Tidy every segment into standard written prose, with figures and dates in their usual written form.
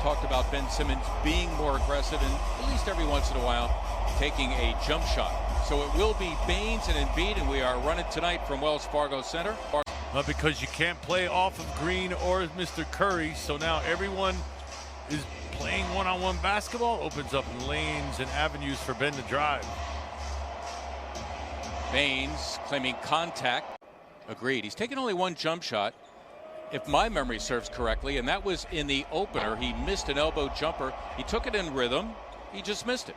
talked about Ben Simmons being more aggressive and at least every once in a while taking a jump shot. So it will be Baines and Embiid, and we are running tonight from Wells Fargo Center. Not because you can't play off of Green or Mr. Curry, so now everyone is playing one-on-one basketball. Opens up lanes and avenues for Ben to drive. Baines claiming contact. Agreed. He's taken only one jump shot, if my memory serves correctly, and that was in the opener. He missed an elbow jumper. He took it in rhythm. He just missed it.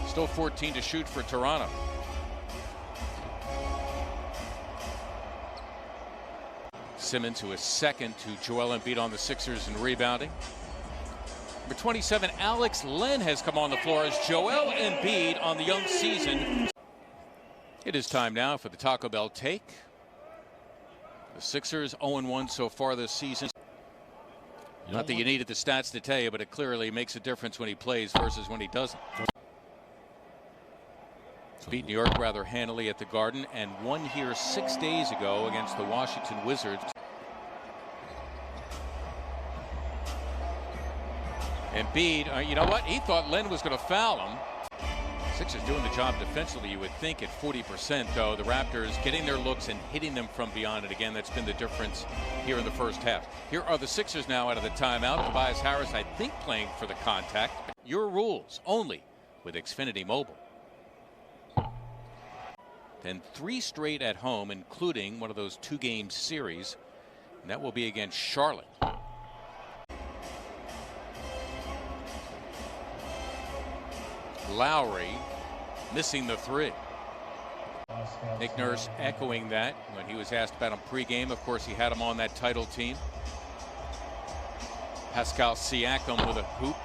Still 14 to shoot for Toronto. Simmons, who is second to Joel Embiid on the Sixers in rebounding. Number 27, Alex Len has come on the floor as Joel Embiid on the young season. It is time now for the Taco Bell take. The Sixers 0-1 so far this season. Not that you needed the stats to tell you, but it clearly makes a difference when he plays versus when he doesn't. Beat New York rather handily at the Garden and won here 6 days ago against the Washington Wizards. Embiid, you know what? He thought Len was going to foul him. Sixers doing the job defensively, you would think, at 40%, though. The Raptors getting their looks and hitting them from beyond it. Again, that's been the difference here in the first half. Here are the Sixers now out of the timeout. Tobias Harris, I think, playing for the contact. Your rules only with Xfinity Mobile. Then 3 straight at home, including one of those 2-game series. And that will be against Charlotte. Lowry missing the 3. Nick Nurse echoing that when he was asked about him pregame. Of course, he had him on that title team. Pascal Siakam with a hoop.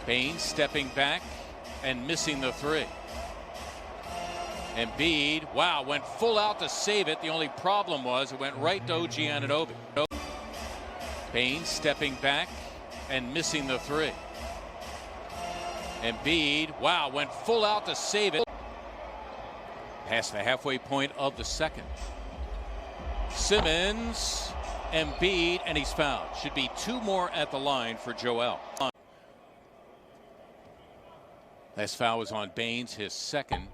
Baines stepping back and missing the 3. Embiid, wow, went full out to save it. The only problem was it went right to OG Anunoby. Baines stepping back and missing the 3. Embiid, wow, went full out to save it. Past the halfway point of the second. Simmons, Embiid, and he's fouled. Should be 2 more at the line for Joel. Last foul was on Baines, his second.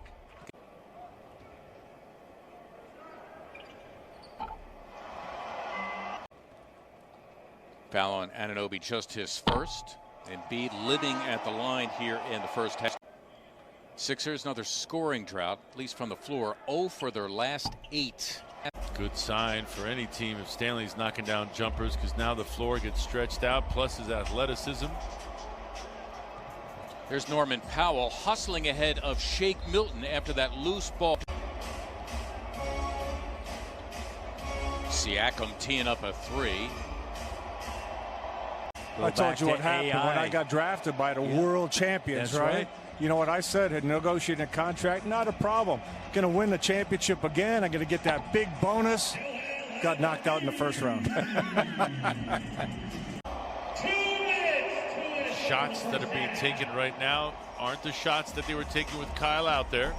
Foul on Anunoby, just his first. Embiid living at the line here in the first half. Sixers, another scoring drought, at least from the floor. 0 for their last 8. Good sign for any team if Stanley's knocking down jumpers, because now the floor gets stretched out, plus his athleticism. There's Norman Powell hustling ahead of Shake Milton after that loose ball. Siakam teeing up a 3. I told you what happened when I got drafted by the world champions, right? You know what I said? Had negotiated a contract, not a problem. Going to win the championship again. I'm going to get that big bonus. Got knocked out in the first round. Shots that are being taken right now aren't the shots that they were taking with Kyle out there.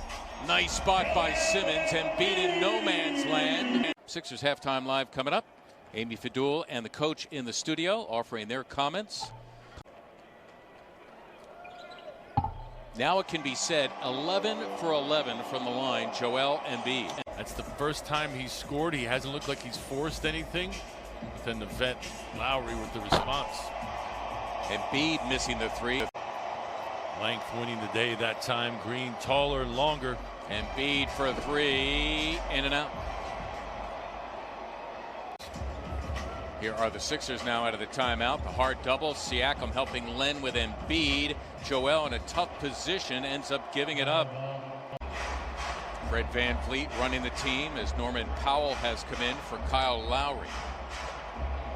Nice spot by Simmons, and beat in no man's land. Sixers halftime live coming up. Amy Fadul and the coach in the studio offering their comments. Now it can be said 11 for 11 from the line, Joel Embiid. That's the first time he's scored. He hasn't looked like he's forced anything. But then the vet Lowry with the response. Embiid missing the 3. Length winning the day that time. Green taller and longer. Embiid for a 3. In and out. Here are the Sixers now out of the timeout. The hard double. Siakam helping Len with Embiid. Joel in a tough position ends up giving it up. Fred VanVleet running the team as Norman Powell has come in for Kyle Lowry.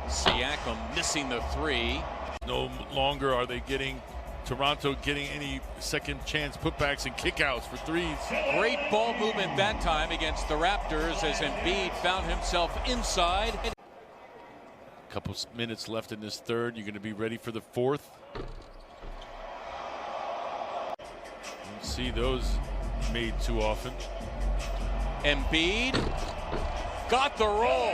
Siakam missing the 3. No longer are they getting Toronto getting any second chance putbacks and kickouts for 3s. Great ball movement that time against the Raptors as Embiid found himself inside. Couple minutes left in this third. You're going to be ready for the 4th. Don't see those made too often. Embiid got the roll.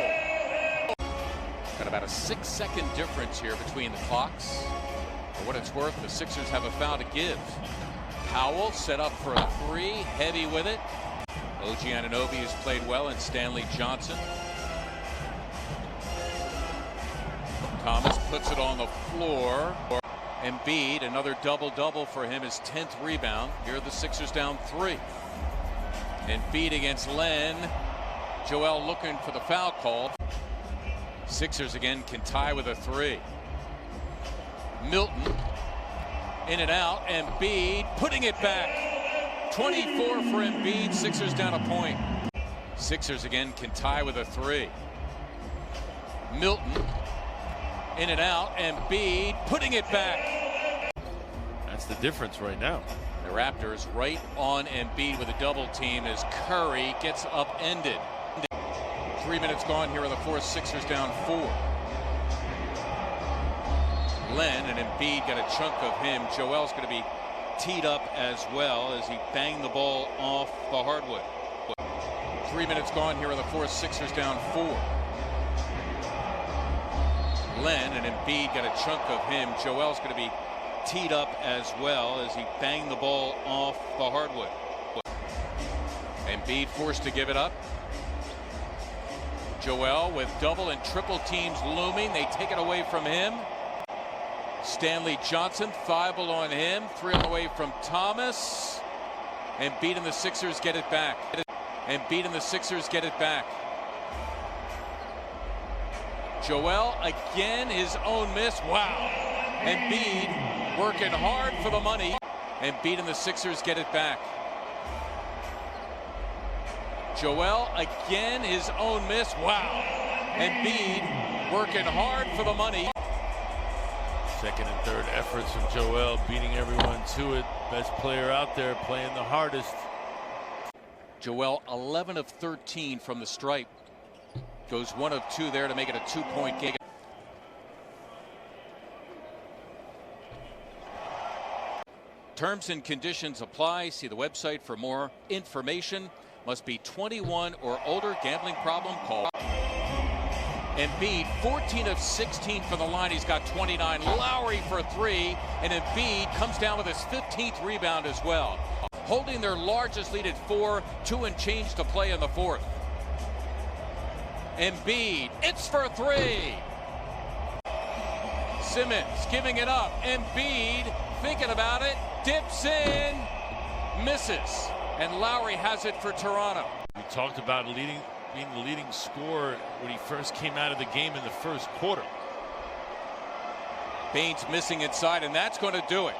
Got about a 6-second difference here between the clocks. For what it's worth, the Sixers have a foul to give. Powell set up for a three, heavy with it. OG Anunoby has played well, and Stanley Johnson. Thomas puts it on the floor. Embiid, another double-double for him, his 10th rebound. Here are the Sixers down 3. Embiid against Len. Joel looking for the foul call. Sixers again can tie with a 3. Milton in and out. Embiid putting it back. 24 for Embiid. Sixers down a point. Sixers again can tie with a 3. Milton in and out. Embiid putting it back. That's the difference right now. The Raptors right on Embiid with a double team as Curry gets upended. 3 minutes gone here in the fourth. Sixers down 4. Len and Embiid got a chunk of him. Joel's going to be teed up as well as he banged the ball off the hardwood. 3 minutes gone here in the fourth. Sixers down 4. Len and Embiid got a chunk of him. Joel's going to be teed up as well as he banged the ball off the hardwood. Embiid forced to give it up. Joel with double and triple teams looming. They take it away from him. Stanley Johnson, Thibault on him. 3 on the way from Thomas. Embiid and the Sixers get it back. Embiid and the Sixers get it back. Joel again, his own miss. Wow. Embiid working hard for the money. Embiid and the Sixers get it back. Joel again, his own miss. Wow. Embiid working hard for the money. Second and third efforts from Joel, beating everyone to it. Best player out there, playing the hardest. Joel 11 of 13 from the stripe. Goes 1 of 2 there to make it a 2-point game. Terms and conditions apply. See the website for more information. Must be 21 or older. Gambling problem? Call. Embiid 14 of 16 from the line. He's got 29. Lowry for 3, and Embiid comes down with his 15th rebound as well. Holding their largest lead at 4, 2 and change to play in the fourth. Embiid, it's for 3. Simmons giving it up. Embiid thinking about it, dips in, misses, and Lowry has it for Toronto. We talked about being the leading scorer when he first came out of the game in the first quarter. Baines missing inside, and that's going to do it.